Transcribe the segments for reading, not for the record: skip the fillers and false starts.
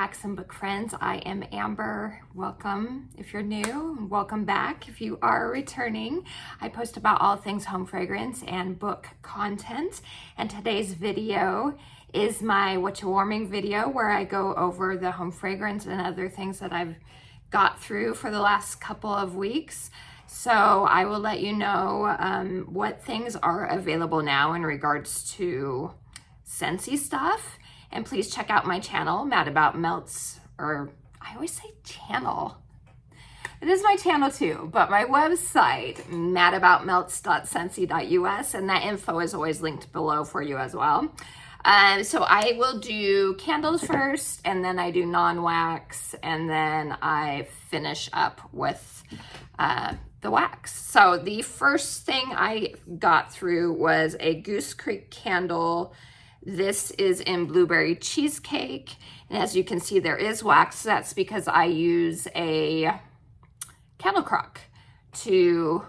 wax and book friends. I am Amber. Welcome if you're new, and welcome back if you are returning. I post about all things home fragrance and book content, and today's video is my Whatcha warming video where I go over the home fragrance and other things that I've got through for the last couple of weeks. So I will let you know what things are available now in regards to Scentsy stuff. And please check out my channel, Mad About Melts, or I always say channel. It is my channel too, but my website, madaboutmelts.scentsy.us, and that info is always linked below for you as well. So I will do candles first, and then I do non-wax, and then I finish up with the wax. So the first thing I got through was a Goose Creek candle. This is in Blueberry Cheesecake, and as you can see, there is wax. That's because I use a candle crock to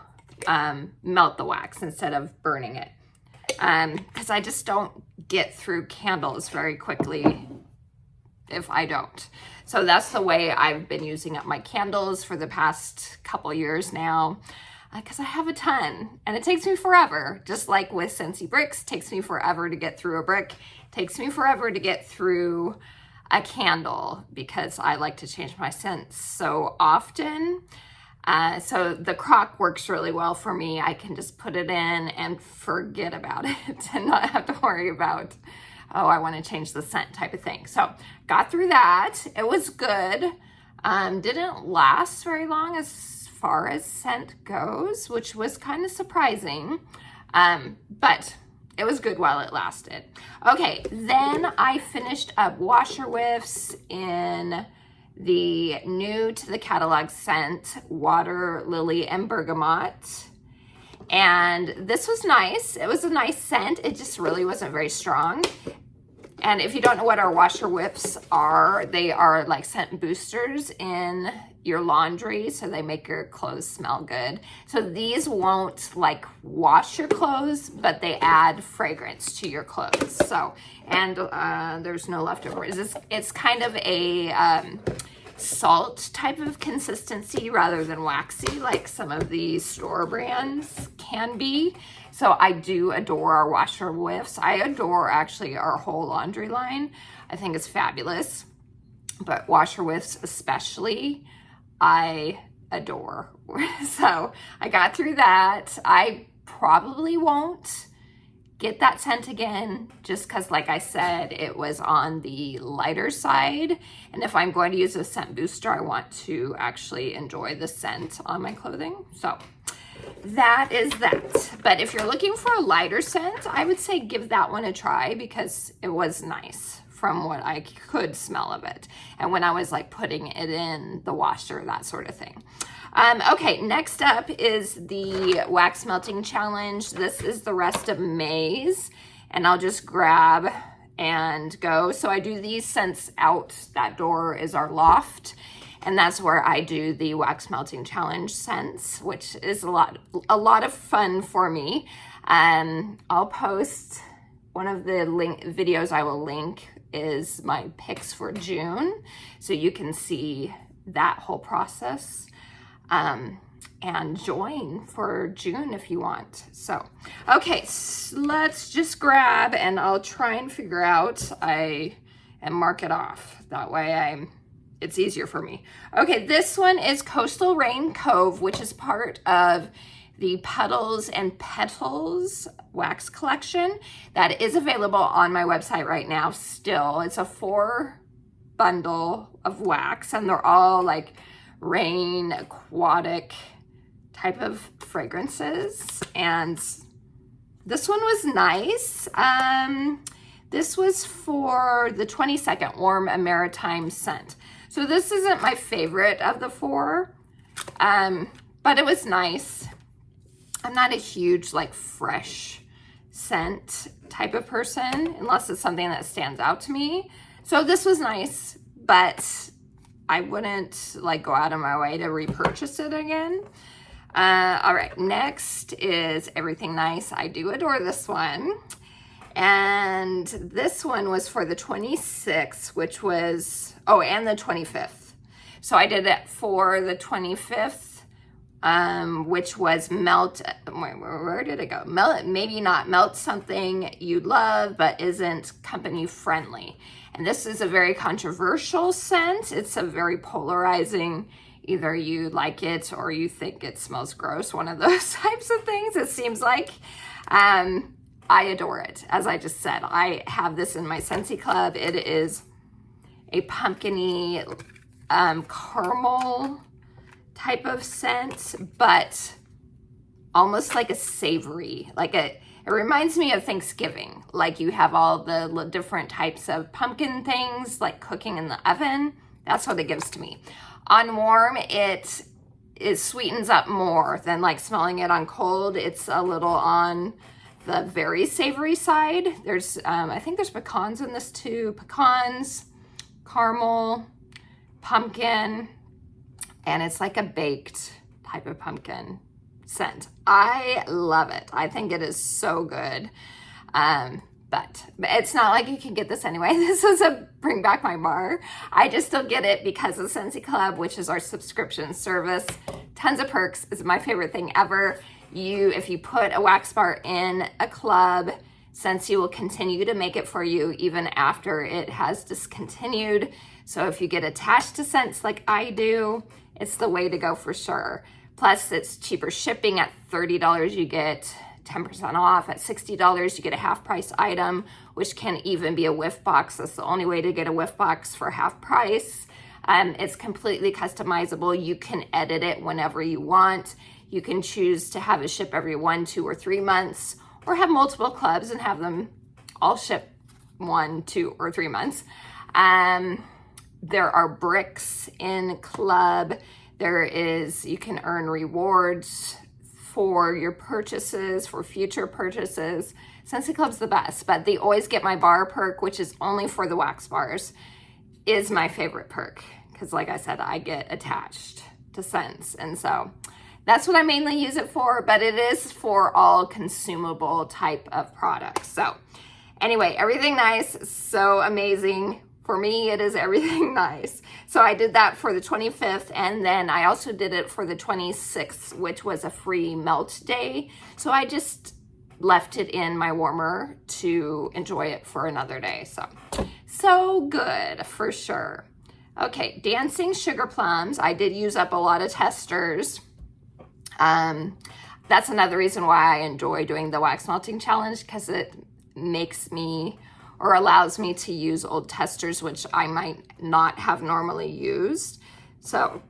melt the wax instead of burning it, because I just don't get through candles very quickly if I don't. So that's the way I've been using up my candles for the past couple years now, because I have a ton and it takes me forever. Just like with Scentsy bricks, it takes me forever to get through a brick. It takes me forever to get through a candle because I like to change my scents so often. So the crock works really well for me. I can just put it in and forget about it and not have to worry about, oh, I want to change the scent type of thing. So got through that. It was good. Didn't last very long as far as scent goes, which was kind of surprising, but it was good while it lasted. Okay, then I finished up washer whiffs in the new to the catalog scent, Water Lily and Bergamot. And this was nice. It was a nice scent. It just really wasn't very strong. And if you don't know what our washer whiffs are, they are like scent boosters in your laundry, so they make your clothes smell good. So these won't like wash your clothes, but they add fragrance to your clothes. So, and there's no leftovers. It's kind of a salt type of consistency rather than waxy like some of the store brands can be. So I do adore our washer whiffs. I adore actually our whole laundry line. I think it's fabulous, but washer whiffs especially, I adore. So I got through that. I probably won't get that scent again just because, like I said, it was on the lighter side. And if I'm going to use a scent booster, I want to actually enjoy the scent on my clothing. So that is that. But if you're looking for a lighter scent, I would say give that one a try because it was nice from what I could smell of it. And when I was like putting it in the washer, that sort of thing. Okay, next up is the wax melting challenge. This is the rest of May's, and I'll just grab and go. So I do these scents out. That door is our loft, and that's where I do the wax melting challenge scents, which is a lot of fun for me. I'll post one of the videos I will link is my picks for June, so you can see that whole process and join for June if you want. So okay, so let's just grab and I'll try and figure out and mark it off, that way it's easier for me. Okay, this one is Coastal Rain Cove, which is part of the Petals and Petals wax collection that is available on my website right now still. It's a 4 bundle of wax, and they're all like rain, aquatic type of fragrances. And this one was nice. This was for the 22nd Warm and Maritime scent. So this isn't my favorite of the 4, but it was nice. I'm not a huge like fresh scent type of person unless it's something that stands out to me. So this was nice, but I wouldn't like go out of my way to repurchase it again. All right, next is Everything Nice. I do adore this one. And this one was for the 26th, which was, oh, and the 25th. So I did it for the 25th, which was melt, where did it go? Melt, maybe not melt something you love, but isn't company friendly. And this is a very controversial scent. It's a very polarizing, either you like it or you think it smells gross, one of those types of things, it seems like. I adore it. As I just said, I have this in my Scentsy Club. It is a pumpkin-y, caramel type of scent, but almost like a savory, it reminds me of Thanksgiving. Like you have all the different types of pumpkin things, like cooking in the oven. That's what it gives to me. On warm, it sweetens up more than like smelling it on cold. It's a little on the very savory side. There's, I think there's pecans in this too. Pecans, caramel, pumpkin, and it's like a baked type of pumpkin scent. I love it. I think it is so good. But it's not like you can get this anyway. This was a bring back my bar. I just still get it because of Scentsy Club, which is our subscription service. Tons of perks. It's my favorite thing ever. If you put a wax bar in a club, Scentsy will continue to make it for you even after it has discontinued. So if you get attached to scents like I do, it's the way to go for sure. Plus it's cheaper shipping. At $30 you get 10% off. At $60 you get a half price item, which can even be a whiff box. That's the only way to get a whiff box for half price. It's completely customizable. You can edit it whenever you want. You can choose to have it ship every 1, 2, or 3 months, or have multiple clubs and have them all ship 1, 2, or 3 months. There are bricks in club. You can earn rewards for your purchases, for future purchases. Scentsy Club's the best, but the Always Get My Bar perk, which is only for the wax bars, is my favorite perk. Because like I said, I get attached to scents. And so that's what I mainly use it for, but it is for all consumable type of products. So anyway, everything nice, so amazing. For me, it is everything nice. So I did that for the 25th, and then I also did it for the 26th, which was a free melt day. So I just left it in my warmer to enjoy it for another day. So good for sure. Okay, Dancing Sugar Plums. I did use up a lot of testers. That's another reason why I enjoy doing the wax melting challenge, because it makes me or allows me to use old testers, which I might not have normally used. So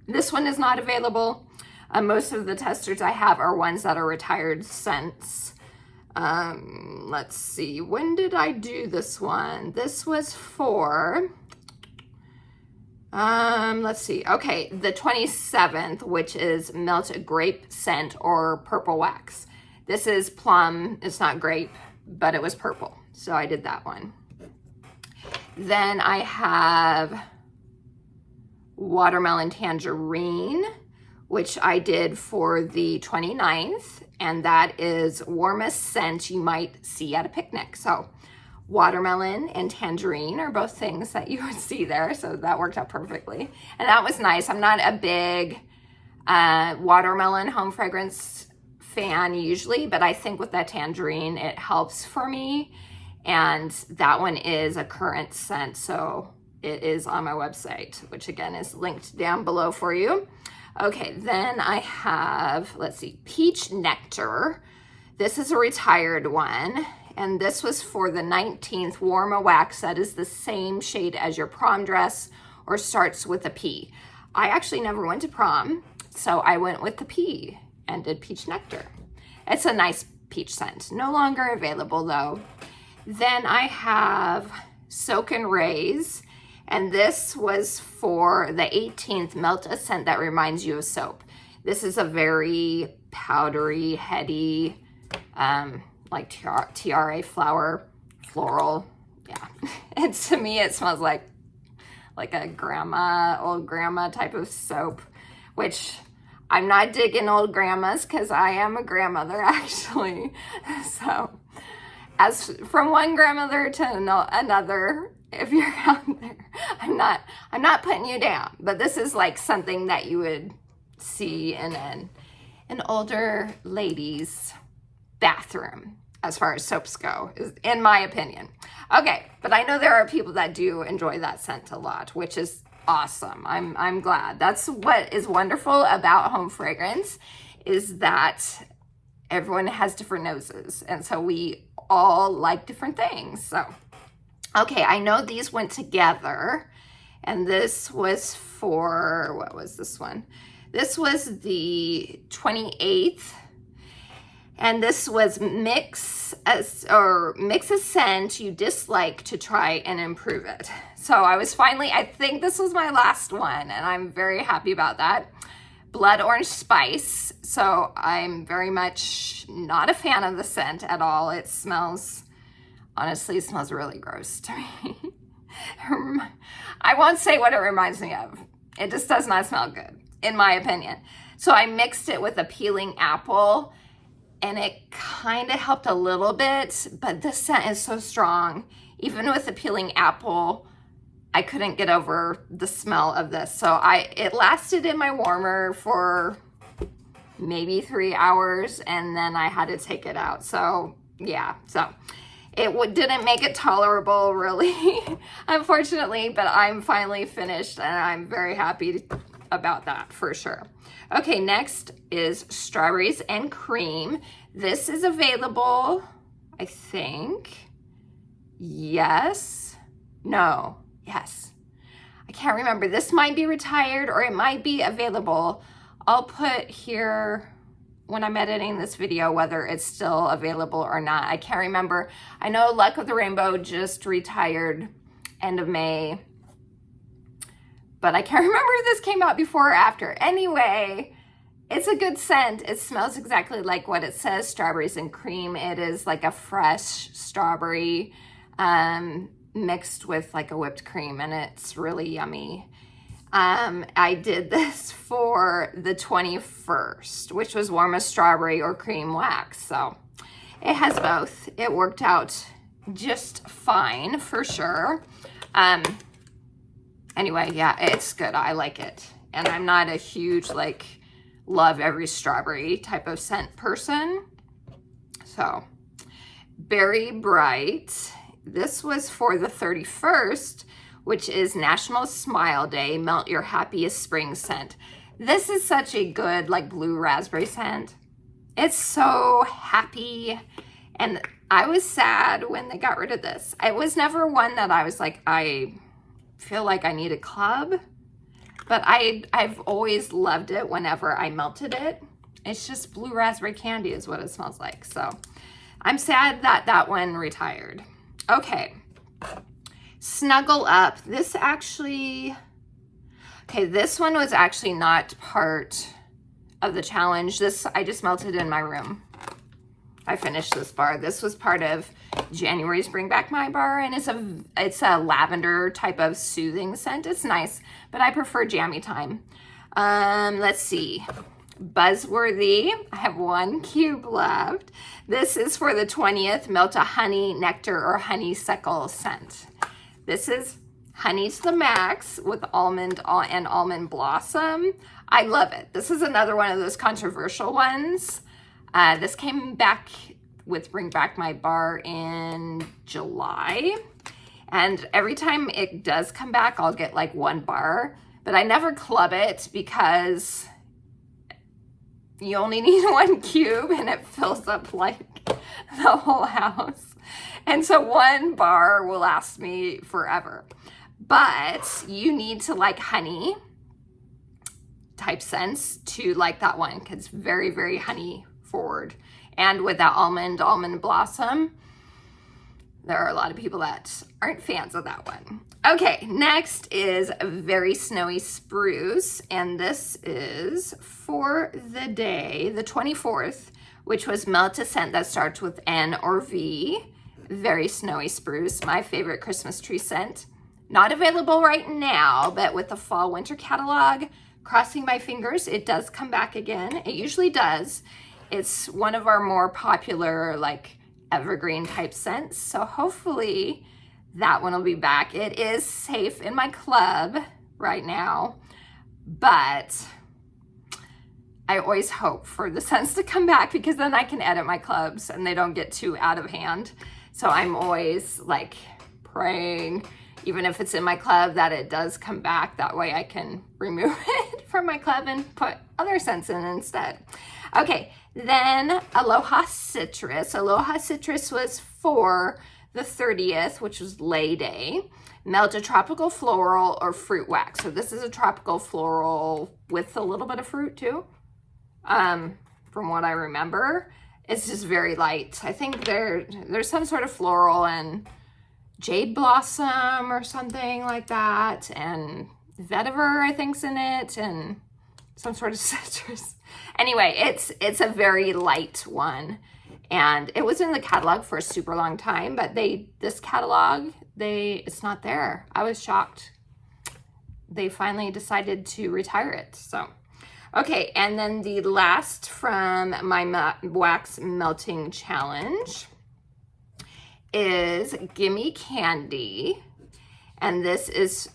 this one is not available. Most of the testers I have are ones that are retired scents. Let's see, when did I do this one? This was for, let's see, okay, the 27th, which is Melt Grape Scent or Purple Wax. This is plum, it's not grape, but it was purple. So I did that one. Then I have Watermelon Tangerine, which I did for the 29th, and that is warmest scent you might see at a picnic. So watermelon and tangerine are both things that you would see there, so that worked out perfectly. And that was nice. I'm not a big watermelon home fragrance fan usually, but I think with that tangerine, it helps for me. And that one is a current scent, so it is on my website, which again is linked down below for you. Okay, then I have, let's see, Peach Nectar. This is a retired one, and this was for the 19th Warm Wax. That is the same shade as your prom dress, or starts with a P. I actually never went to prom, so I went with the P and did Peach Nectar. It's a nice peach scent. No longer available though. Then I have Soak and Raise, and this was for the 18th Melt a Scent that reminds you of soap. This is a very powdery, heady, like tiare flower, floral. Yeah, and to me it smells like a grandma, old grandma type of soap, which I'm not digging old grandmas because I am a grandmother actually. So as from one grandmother to another, if you're out there, I'm not putting you down, but this is like something that you would see in an older lady's bathroom as far as soaps go, in my opinion. Okay, but I know there are people that do enjoy that scent a lot, which is awesome. I'm glad. That's what is wonderful about home fragrance, is that everyone has different noses, and so we all like different things. So, okay, I know these went together, and this was for, what was this one? This was the 28th, and this was mix a scent you dislike to try and improve it. So I was finally, I think this was my last one, and I'm very happy about that. Blood orange spice. So I'm very much not a fan of the scent at all. It smells, honestly, it smells really gross to me. I won't say what it reminds me of. It just does not smell good, in my opinion. So I mixed it with a peeling apple, and it kind of helped a little bit, but this scent is so strong. Even with the peeling apple, I couldn't get over the smell of this. So it lasted in my warmer for maybe 3 hours, and then I had to take it out. So yeah, so it didn't make it tolerable, really, unfortunately, but I'm finally finished, and I'm very happy about that for sure. Okay, next is strawberries and cream. This is available, I think. Yes. No. Yes. I can't remember. This might be retired, or it might be available. I'll put here when I'm editing this video whether it's still available or not. I can't remember. I know Luck of the Rainbow just retired end of May, but I can't remember if this came out before or after. Anyway, it's a good scent. It smells exactly like what it says, strawberries and cream. It is like a fresh strawberry mixed with like a whipped cream, and it's really yummy. I did this for the 21st, which was warmest strawberry or cream wax. So it has both. It worked out just fine for sure. Anyway, yeah, it's good. I like it. And I'm not a huge, like, love every strawberry type of scent person. So, Berry Bright. This was for the 31st, which is National Smile Day. Melt your happiest spring scent. This is such a good, like, blue raspberry scent. It's so happy. And I was sad when they got rid of this. It was never one that I was like, I feel like I need a club, but I've always loved it whenever I melted it. It's just blue raspberry candy is what it smells like. So I'm sad that that one retired. Okay, Snuggle Up. This actually, okay, this one was actually not part of the challenge. This, I just melted in my room. I finished this bar. This was part of January's Bring Back My Bar, and it's a lavender type of soothing scent. It's nice, but I prefer Jammy Time. Let's see. Buzzworthy. I have one cube left. This is for the 20th. Melt a honey, nectar, or honeysuckle scent. This is honey to the max with almond and almond blossom. I love it. This is another one of those controversial ones. This came back with Bring Back My Bar in July. And every time it does come back, I'll get like one bar. But I never club it because you only need one cube and it fills up like the whole house. And so one bar will last me forever. But you need to like honey type scents to like that one because it's very, very honey forward. And with that almond blossom, there are a lot of people that aren't fans of that one. Okay, next is Very Snowy Spruce, and this is for the day, the 24th, which was Melt a Scent that starts with N or V. Very Snowy Spruce, my favorite Christmas tree scent. Not available right now, but with the fall winter catalog, crossing my fingers, it does come back again. It usually does. It's one of our more popular like evergreen type scents. So hopefully that one will be back. It is safe in my club right now, but I always hope for the scents to come back because then I can edit my clubs and they don't get too out of hand. So I'm always like praying, even if it's in my club, that it does come back. That way I can remove it from my club and put other scents in instead. Okay, then Aloha Citrus. Aloha Citrus was for the 30th, which was Lay Day. Melt a tropical floral or fruit wax. So this is a tropical floral with a little bit of fruit too. From what I remember, it's just very light. I think there's some sort of floral and jade blossom or something like that, and vetiver I think's in it, and some sort of citrus. Anyway, it's a very light one, and it was in the catalog for a super long time, but this catalog it's not there. I was shocked. They finally decided to retire it. So okay, and then the last from my wax melting challenge is Gimme Candy. And this is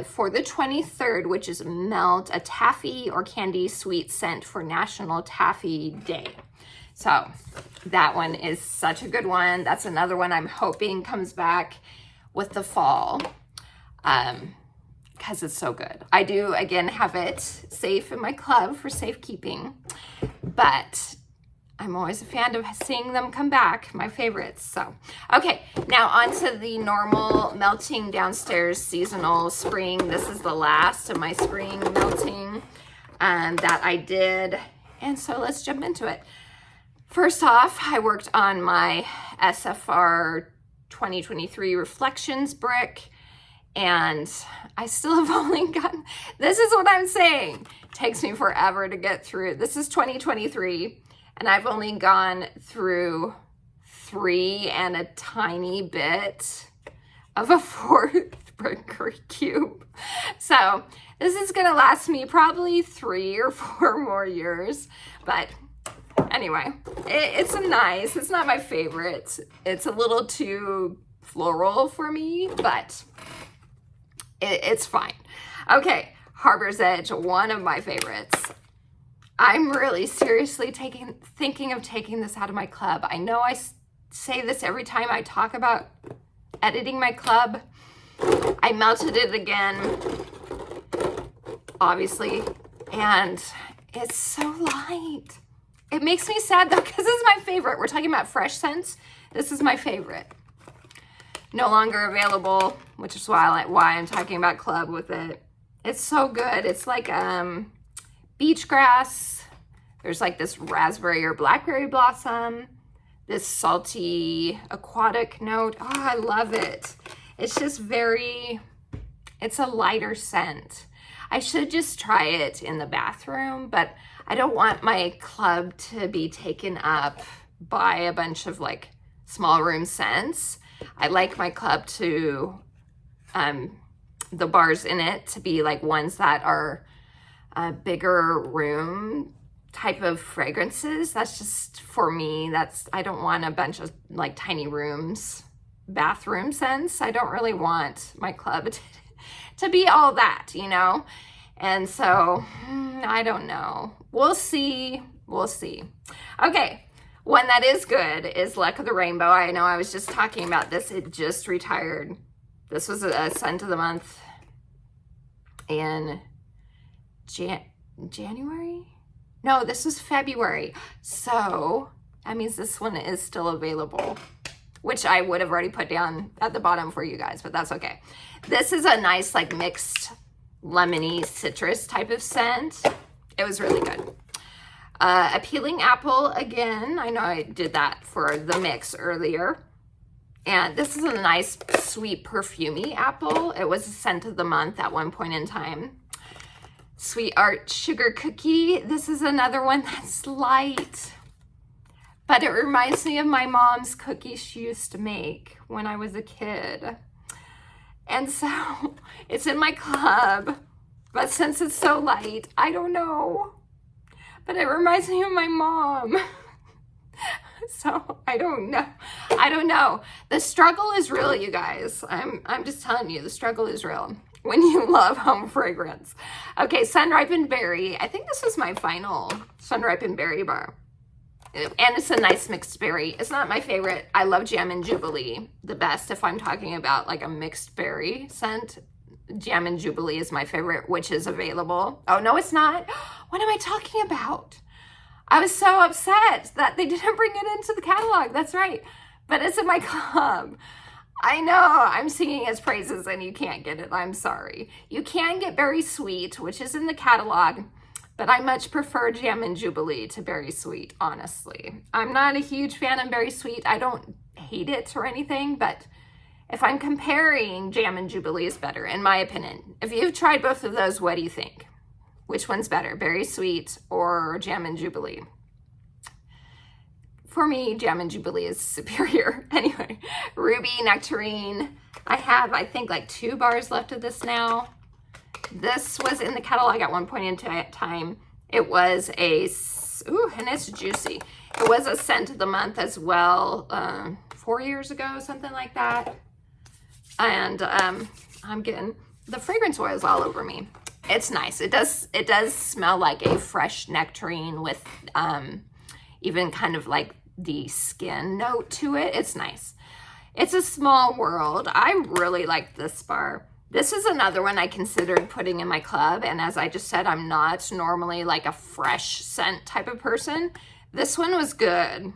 for the 23rd, which is melt a taffy or candy sweet scent for National Taffy Day. So that one is such a good one. That's another one I'm hoping comes back with the fall. Because it's so good. I do, again, have it safe in my club for safekeeping, but I'm always a fan of seeing them come back, my favorites. So, okay, now on to the normal melting downstairs seasonal spring. This is the last of my spring melting that I did, and so let's jump into it. First off, I worked on my SFR 2023 Reflections brick, and I still have only gotten, this is what I'm saying, it takes me forever to get through. This is 2023, and I've only gone through 3 and a tiny bit of a 4th brick cube. So this is gonna last me probably 3 or 4 more years, but anyway, it's not my favorite. It's a little too floral for me, but it's fine. Okay, Harbor's Edge, one of my favorites. I'm really seriously thinking of taking this out of my club. I know I say this every time I talk about editing my club. I melted it again, obviously, and it's so light. It makes me sad though, because this is my favorite. We're talking about fresh scents. This is my favorite. No longer available, which is why I'm talking about club with it. It's so good. It's like beach grass. There's like this raspberry or blackberry blossom, this salty aquatic note. Oh, I love it. It's just it's a lighter scent. I should just try it in the bathroom, but I don't want my club to be taken up by a bunch of like small room scents. I like my club to, the bars in it to be like ones that are bigger room type of fragrances. That's just for me. I don't want a bunch of like tiny rooms, bathroom scents. I don't really want my club to be all that, you know? And so, I don't know. We'll see. We'll see. Okay. One that is good is Luck of the Rainbow. I know I was just talking about this. It just retired. This was a scent of the month in January? No, this was February. So that means this one is still available, which I would have already put down at the bottom for you guys, but that's okay. This is a nice like mixed lemony citrus type of scent. It was really good. Appealing Apple, again, I know I did that for the mix earlier. And this is a nice, sweet, perfumey apple. It was a scent of the month at one point in time. Sweet Art Sugar Cookie. This is another one that's light, but it reminds me of my mom's cookies she used to make when I was a kid. And so it's in my club, but since it's so light, I don't know. But it reminds me of my mom. So I don't know. I don't know. The struggle is real, you guys. I'm just telling you, the struggle is real when you love home fragrance. Okay, Sun-Ripened Berry. I think this is my final Sun-Ripened Berry bar. And it's a nice mixed berry. It's not my favorite. I love Jam and Jubilee the best if I'm talking about like a mixed berry scent. Jam and Jubilee is my favorite, which is available. Oh, no, it's not. What am I talking about? I was so upset that they didn't bring it into the catalog. That's right. But it's in my club. I know I'm singing its praises and you can't get it. I'm sorry. You can get Berry Sweet, which is in the catalog, but I much prefer Jam and Jubilee to Berry Sweet, honestly. I'm not a huge fan of Berry Sweet. I don't hate it or anything, but if I'm comparing, Jam and Jubilee is better, in my opinion. If you've tried both of those, what do you think? Which one's better, Berry Sweet or Jam and Jubilee? For me, Jam and Jubilee is superior. Anyway, Ruby Nectarine. I have, I think, like 2 bars left of this now. This was in the catalog at one point in time. It was a, ooh, and it's juicy. It was a scent of the month as well, 4 years ago, something like that. And I'm getting the fragrance oils all over me. It's nice. It does smell like a fresh nectarine with even kind of like the skin note to it. It's nice. It's a small world. I really like this bar. This is another one I considered putting in my club. And as I just said, I'm not normally like a fresh scent type of person. This one was good.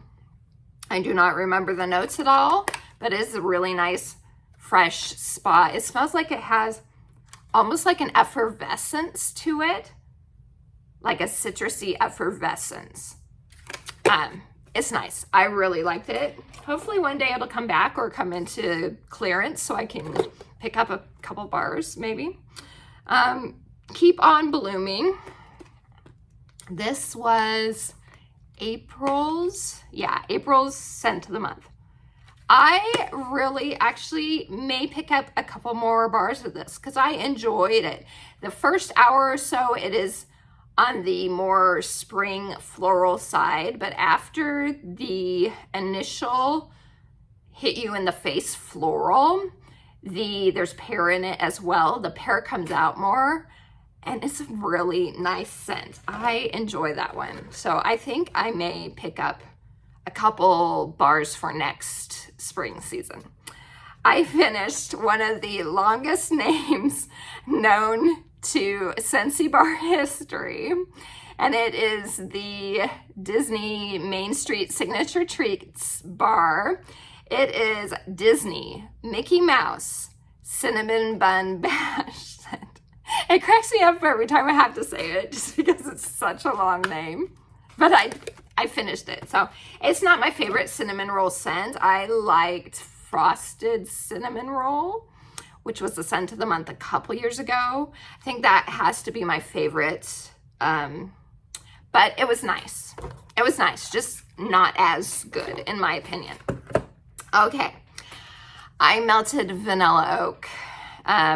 I do not remember the notes at all, but it is a really nice fresh spot. It smells like it has almost like an effervescence to it, like a citrusy effervescence. It's nice. I really liked it. Hopefully one day it'll come back or come into clearance so I can pick up a couple bars maybe. Keep On Blooming. This was April's scent of the month. I really actually may pick up a couple more bars of this because I enjoyed it. The first hour or so, it is on the more spring floral side, but after the initial hit you in the face floral, there's pear in it as well. The pear comes out more and it's a really nice scent. I enjoy that one. So I think I may pick up a couple bars for next spring season. I finished one of the longest names known to Scentsy bar history, and it is the Disney Main Street Signature Treats bar. It is Disney Mickey Mouse Cinnamon Bun Bash scent. It cracks me up every time I have to say it just because it's such a long name, but I finished it. So it's not my favorite cinnamon roll scent. I liked Frosted Cinnamon Roll, which was the scent of the month a couple years ago. I think that has to be my favorite. But it was nice. It was nice, just not as good in my opinion. Okay, I melted Vanilla Oak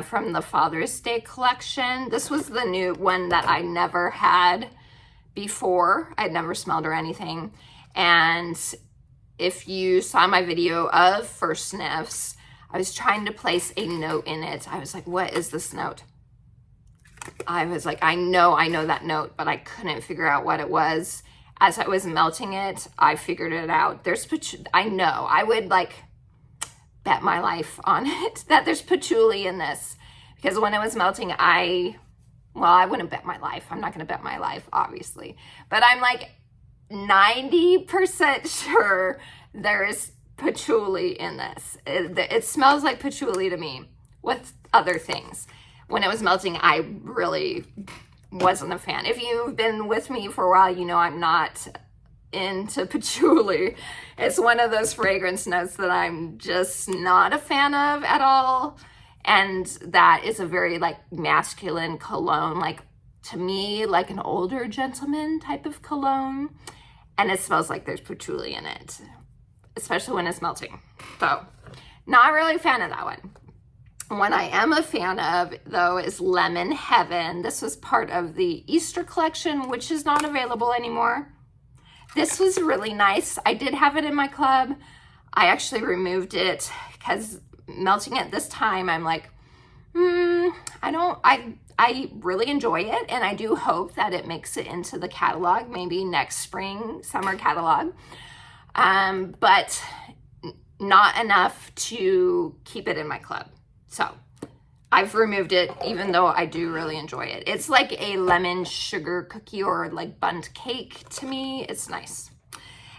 from the Father's Day collection. This was the new one that I never had before. I'd never smelled or anything. And if you saw my video of first sniffs, I was trying to place a note in it. I was like, what is this note? I was like, I know that note, but I couldn't figure out what it was. As I was melting it, I figured it out. I know, I would like bet my life on it that there's patchouli in this. Because when it was melting, I wouldn't bet my life. I'm not going to bet my life, obviously. But I'm like 90% sure there is patchouli in this. It smells like patchouli to me with other things. When it was melting, I really wasn't a fan. If you've been with me for a while, you know I'm not into patchouli. It's one of those fragrance notes that I'm just not a fan of at all. And that is a very like masculine cologne, like to me, like an older gentleman type of cologne. And it smells like there's patchouli in it, especially when it's melting. So not really a fan of that one. One I am a fan of, though, is Lemon Heaven. This was part of the Easter collection, which is not available anymore. This was really nice. I did have it in my club. I actually removed it because melting it this time, I'm like, I really enjoy it, and I do hope that it makes it into the catalog, maybe next spring, summer catalog, but not enough to keep it in my club. So I've removed it, even though I do really enjoy it. It's like a lemon sugar cookie or like bundt cake to me. It's nice.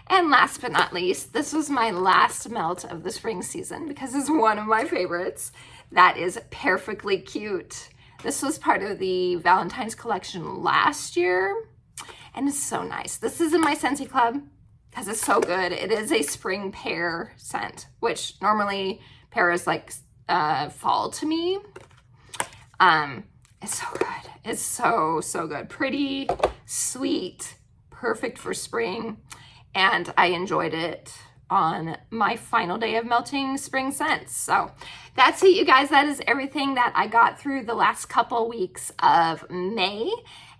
And last but not least, this was my last melt of the spring season because it's one of my favorites. That is Perfectly Cute. This was part of the Valentine's collection last year, and it's so nice. This is in my Scentsy club because it's so good. It is a spring pear scent, which normally pear is like fall to me. It's so good. It's so good. Pretty, sweet, perfect for spring. And I enjoyed it on my final day of melting spring scents. So that's it, you guys. That is everything that I got through the last couple weeks of May.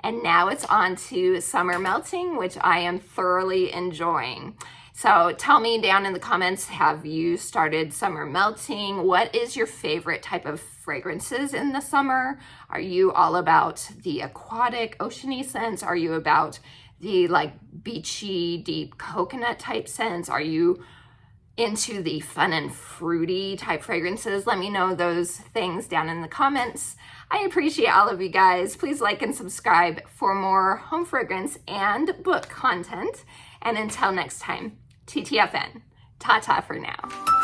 And now it's on to summer melting, which I am thoroughly enjoying. So tell me down in the comments, have you started summer melting? What is your favorite type of fragrances in the summer? Are you all about the aquatic, oceany scents? Are you about the like beachy, deep coconut type scents? Are you into the fun and fruity type fragrances? Let me know those things down in the comments. I appreciate all of you guys. Please like and subscribe for more home fragrance and book content. And until next time, TTFN. Ta-ta for now.